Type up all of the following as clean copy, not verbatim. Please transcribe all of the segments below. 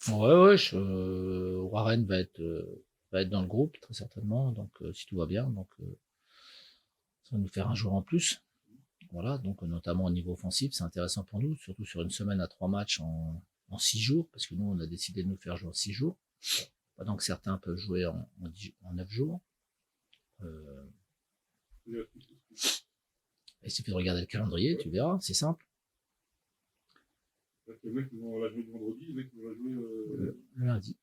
Ouais, Warren va être dans le groupe, très certainement, donc si tout va bien, donc ça va nous faire un jour en plus. Voilà, donc notamment au niveau offensif, c'est intéressant pour nous, surtout sur une semaine à 3 matchs en 6 jours, parce que nous, on a décidé de nous faire jouer en 6 jours, pendant que certains peuvent jouer en 9 jours. Euh, il suffit de regarder le calendrier, tu verras, c'est simple. Les mecs qui vont la jouer le vendredi, les mecs qui vont la jouer. Le lundi.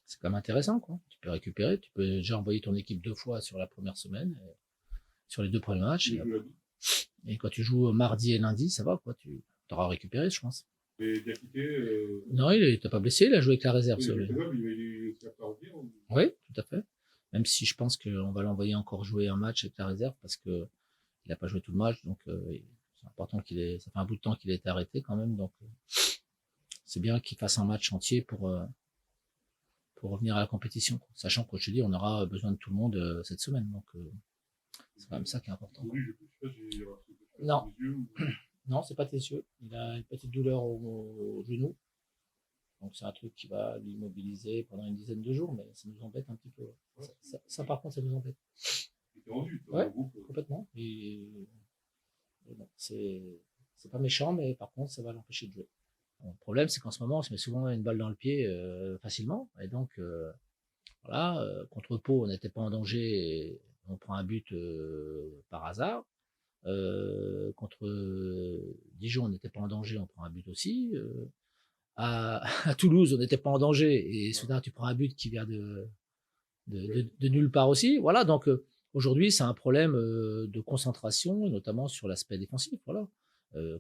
C'est quand même intéressant, quoi. Tu peux récupérer, tu peux déjà envoyer ton équipe 2 fois sur la première semaine, sur les 2 premiers matchs. Et quand tu joues mardi et lundi, ça va, quoi. Tu auras récupéré, je pense. Et Diakité. Non, il n'était pas blessé, il a joué avec la réserve, Oui, celui-là. il est à revenir. Oui, tout à fait. Même si je pense qu'on va l'envoyer encore jouer un match avec la réserve parce que il n'a pas joué tout le match, donc c'est important qu'il ait. Ça fait un bout de temps qu'il ait été arrêté quand même, donc c'est bien qu'il fasse un match entier pour revenir à la compétition, quoi. Sachant que je te dis, on aura besoin de tout le monde cette semaine, donc c'est quand même ça qui est important. Oui, je sais pas, j'ai non, non, c'est pas tes yeux. Il a une petite douleur au genou. Donc c'est un truc qui va l'immobiliser pendant une dizaine de jours, mais ça nous embête un petit peu. Ça, par contre, ça nous embête. Ouais, complètement. Bon, c'est pas méchant, mais par contre, ça va l'empêcher de jouer. Bon, le problème, c'est qu'en ce moment, on se met souvent une balle dans le pied facilement. Et donc, voilà, contre Pau, on n'était pas en danger et on prend un but par hasard. Contre Dijon, on n'était pas en danger, on prend un but aussi. À Toulouse, on n'était pas en danger et soudain tu prends un but qui vient de nulle part aussi. Voilà, donc aujourd'hui c'est un problème de concentration, notamment sur l'aspect défensif. Voilà.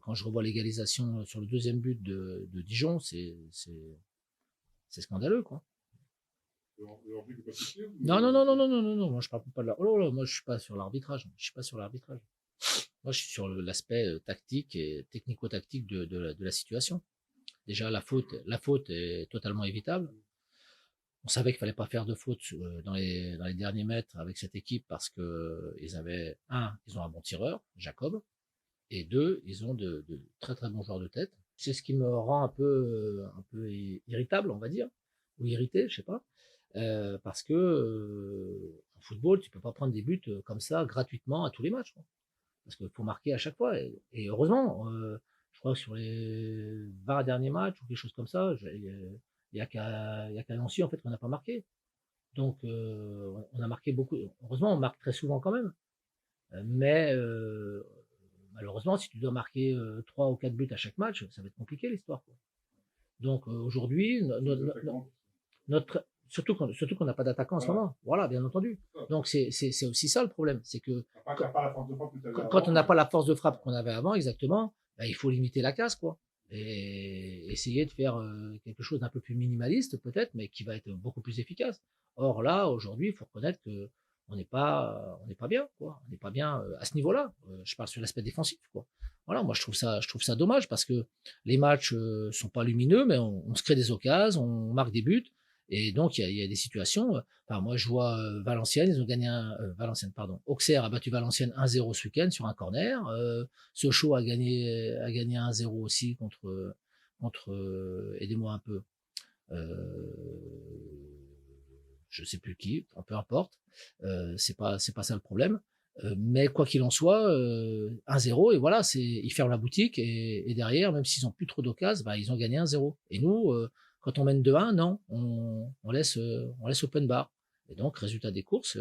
Quand je revois l'égalisation sur le deuxième but de Dijon, c'est scandaleux, quoi. Non, non, non, non, non, non, non, non, moi je parle pas de la. Oh là là, moi je suis pas sur l'arbitrage. Je suis pas sur l'arbitrage. Moi je suis sur l'aspect tactique et technico-tactique de la situation. Déjà la faute est totalement évitable. On savait qu'il fallait pas faire de faute dans les derniers mètres avec cette équipe parce que ils ont un bon tireur, Jacob, et deux, ils ont de très très bons joueurs de tête. C'est ce qui me rend un peu irritable, on va dire, ou irrité, je sais pas, parce que en football, tu peux pas prendre des buts comme ça gratuitement à tous les matchs, quoi. Parce qu'il faut marquer à chaque fois. Et heureusement, je crois que sur les 20 derniers matchs ou quelque chose comme ça, il n'y a qu'à Nancy en fait qu'on n'a pas marqué. Donc on a marqué beaucoup. Heureusement, on marque très souvent quand même. Mais malheureusement, si tu dois marquer 3 ou 4 buts à chaque match, ça va être compliqué l'histoire, quoi. Donc aujourd'hui, surtout qu'on n'a pas d'attaquant en ce moment. Voilà, bien entendu. Donc c'est aussi ça le problème, c'est que quand on n'a pas la force de frappe qu'on avait avant, exactement, bah, il faut limiter la casse, quoi. Et essayer de faire quelque chose d'un peu plus minimaliste, peut-être, mais qui va être beaucoup plus efficace. Or là, aujourd'hui, il faut reconnaître que on n'est pas bien, quoi. On n'est pas bien à ce niveau-là. Je parle sur l'aspect défensif, quoi. Voilà, moi je trouve ça dommage parce que les matchs sont pas lumineux, mais on se crée des occasions, on marque des buts, et donc il y a des situations. Enfin, moi, je vois Valenciennes, ils ont gagné Valenciennes, pardon. Auxerre a battu Valenciennes 1-0 ce week-end sur un corner. Sochaux a gagné 1-0 aussi contre aidez-moi un peu. Euh, je sais plus qui, enfin, peu importe. C'est pas ça le problème. Mais quoi qu'il en soit, 1-0 et voilà, ils ferment la boutique et derrière, même s'ils ont plus trop d'occasions, bah, ils ont gagné 1-0. Et nous, quand on mène 2-1, non, on laisse open bar. Et donc, résultat des courses,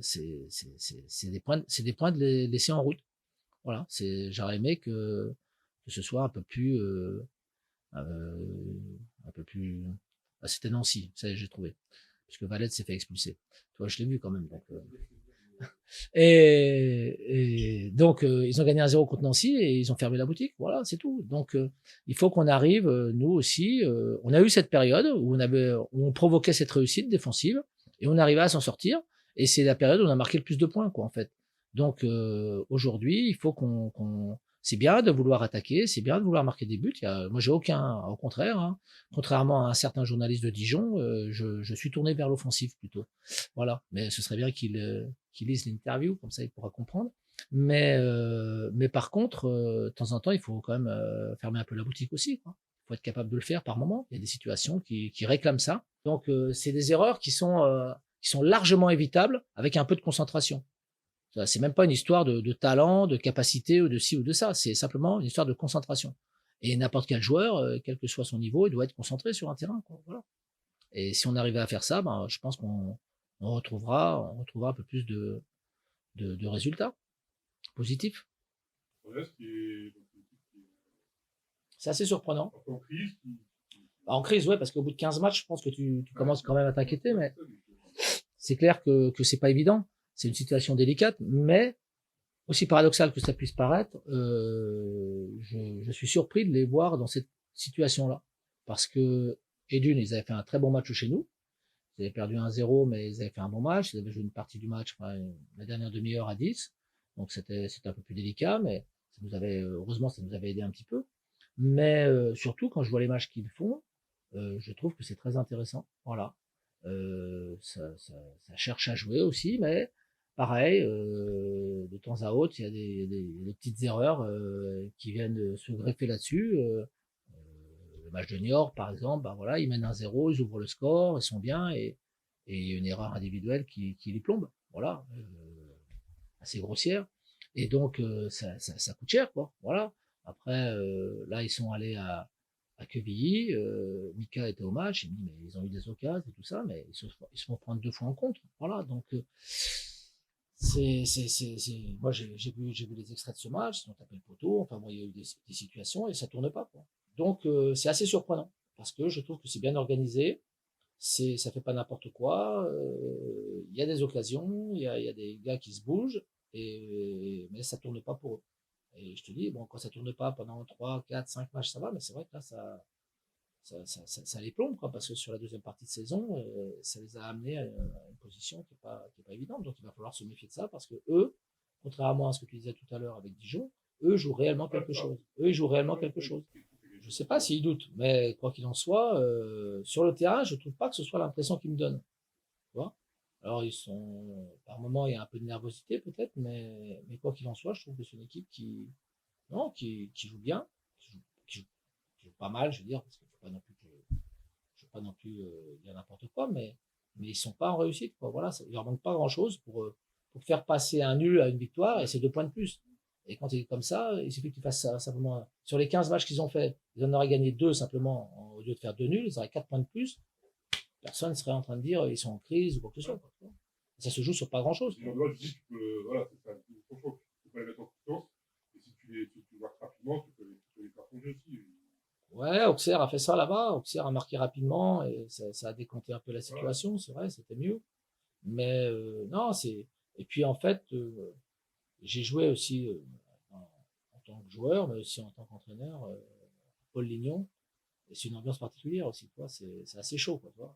c'est des points de laisser en route. Voilà, j'aurais aimé que ce soit un peu plus. Ah, c'était Nancy, ça y est, j'ai trouvé. Puisque Valette s'est fait expulser. Toi, je l'ai vu quand même. Donc, et donc, ils ont gagné 1-0 contre Nancy et ils ont fermé la boutique. Voilà, c'est tout. Donc, il faut qu'on arrive, nous aussi. On a eu cette période où on provoquait cette réussite défensive et on arrivait à s'en sortir. Et c'est la période où on a marqué le plus de points, quoi, en fait. Donc, aujourd'hui, il faut c'est bien de vouloir attaquer, c'est bien de vouloir marquer des buts. Moi, j'ai aucun, au contraire, hein, contrairement à un certain journaliste de Dijon, je suis tourné vers l'offensive plutôt. Voilà. Mais ce serait bien qu'il lise l'interview, comme ça il pourra comprendre. Mais par contre, de temps en temps, il faut quand même fermer un peu la boutique aussi, quoi. faut être capable de le faire par moment. Il y a des situations qui réclament ça. Donc, c'est des erreurs qui sont largement évitables avec un peu de concentration. C'est même pas une histoire de talent, de capacité ou de ci ou de ça. C'est simplement une histoire de concentration. Et n'importe quel joueur, quel que soit son niveau, il doit être concentré sur un terrain, quoi. Voilà. Et si on arrivait à faire ça, ben, je pense qu'on retrouvera un peu plus de résultats positifs. Brest, qui est donc une équipe qui est C'est assez surprenant. un peu en crise, En crise, ouais, parce qu'au bout de 15 matchs, je pense que tu commences quand même à t'inquiéter, mais ça, c'est clair que c'est pas évident. C'est une situation délicate, mais aussi paradoxal que ça puisse paraître, je suis surpris de les voir dans cette situation-là. Parce que, et d'une, ils avaient fait un très bon match chez nous. Ils avaient perdu 1-0, mais ils avaient fait un bon match. Ils avaient joué une partie du match, enfin, la dernière demi-heure à 10. Donc c'était un peu plus délicat, mais heureusement, ça nous avait aidé un petit peu. Mais surtout, quand je vois les matchs qu'ils font, je trouve que c'est très intéressant. Voilà. Ça cherche à jouer aussi, mais pareil, de temps à autre, il y a des petites erreurs qui viennent se greffer là-dessus. Le match de Niort, par exemple, bah voilà, ils mènent 1-0, ils ouvrent le score, ils sont bien, et il y a une erreur individuelle qui les plombe. Voilà, assez grossière. Et donc, ça coûte cher, quoi. Voilà. Après, là, ils sont allés à Quevilly. Mika était au match. Il me dit, mais ils ont eu des occasions et tout ça, mais ils se font prendre 2 fois en compte. Voilà. Donc, moi, j'ai vu les extraits de ce match. Ils ont tapé le poteau. Enfin, bon, il y a eu des situations et ça tourne pas, quoi. Donc, c'est assez surprenant parce que je trouve que c'est bien organisé. Ça fait pas n'importe quoi. Il y a des occasions, il y a des gars qui se bougent, mais ça tourne pas pour eux. Et je te dis, bon, quand ça tourne pas pendant 3, 4, 5 matchs, ça va, mais c'est vrai que là, ça les plombe, quoi, parce que sur la deuxième partie de saison, ça les a amenés à une position qui est pas évidente. Donc il va falloir se méfier de ça parce que eux, contrairement à ce que tu disais tout à l'heure avec Dijon, eux jouent réellement quelque chose. Eux, ils jouent réellement quelque chose. Je sais pas s'ils doutent, mais quoi qu'il en soit, sur le terrain, je trouve pas que ce soit l'impression qu'ils me donnent. Tu vois. Alors par moment, il y a un peu de nervosité peut-être, mais quoi qu'il en soit, je trouve que c'est une équipe non, qui joue bien, qui joue pas mal, je veux dire, parce qu'il faut pas non plus je veux pas non plus dire n'importe quoi, mais ils sont pas en réussite, quoi. Voilà, il leur manque pas grand-chose pour faire passer un nul à une victoire et c'est 2 points de plus. Et quand tu es comme ça, il suffit que tu fasses ça simplement. Sur les 15 matchs qu'ils ont fait, ils en auraient gagné 2 simplement, au lieu de faire 2 nuls, ils auraient 4 points de plus. Personne ne serait en train de dire ils sont en crise ou quoi que ce soit, quoi. Ça se joue sur pas grand-chose. Si l'endroit, je dis, tu peux, voilà, c'est ça, il faut pas les mettre en confiance. Et si tu vois rapidement, tu peux les faire changer aussi. Ouais, Auxerre a fait ça là-bas. Auxerre a marqué rapidement et ça a décompté un peu la situation, c'est vrai, c'était mieux. Mais non, c'est. Et puis en fait, j'ai joué aussi en tant que joueur, mais aussi en tant qu'entraîneur, Paul Lignon. Et c'est une ambiance particulière aussi, quoi. C'est assez chaud, quoi, tu vois.